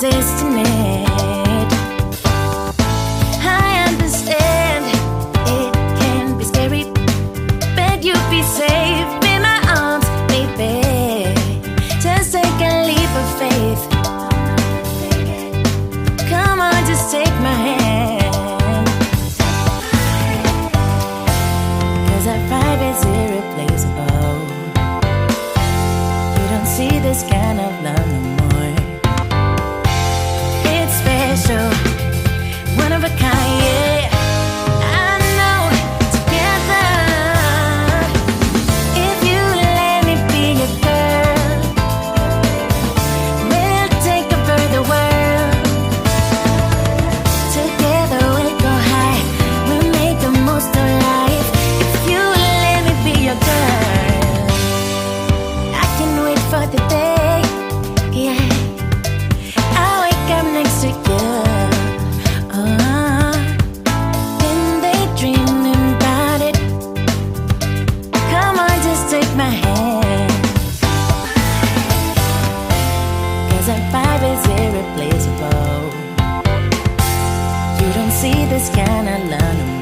resisting it. I understand it can be scary, but you'll be safe in my arms, baby. Just take a leap of faith. Come on, just take my hand. 'Cause our vibe is irreplaceable. You don't see this kind of love no more. It's special, one of a kind, yeah. I know, together. If you let me be your girl, we'll take over the world. Together we'll go high, we'll make the most of life. If you let me be your girl, I can wait for the day, yeah. I'll wake up next to you, and daydreaming about it. Come on, just take my hand. 'Cause our vibe is irreplaceable. You don't see this kind of love no more.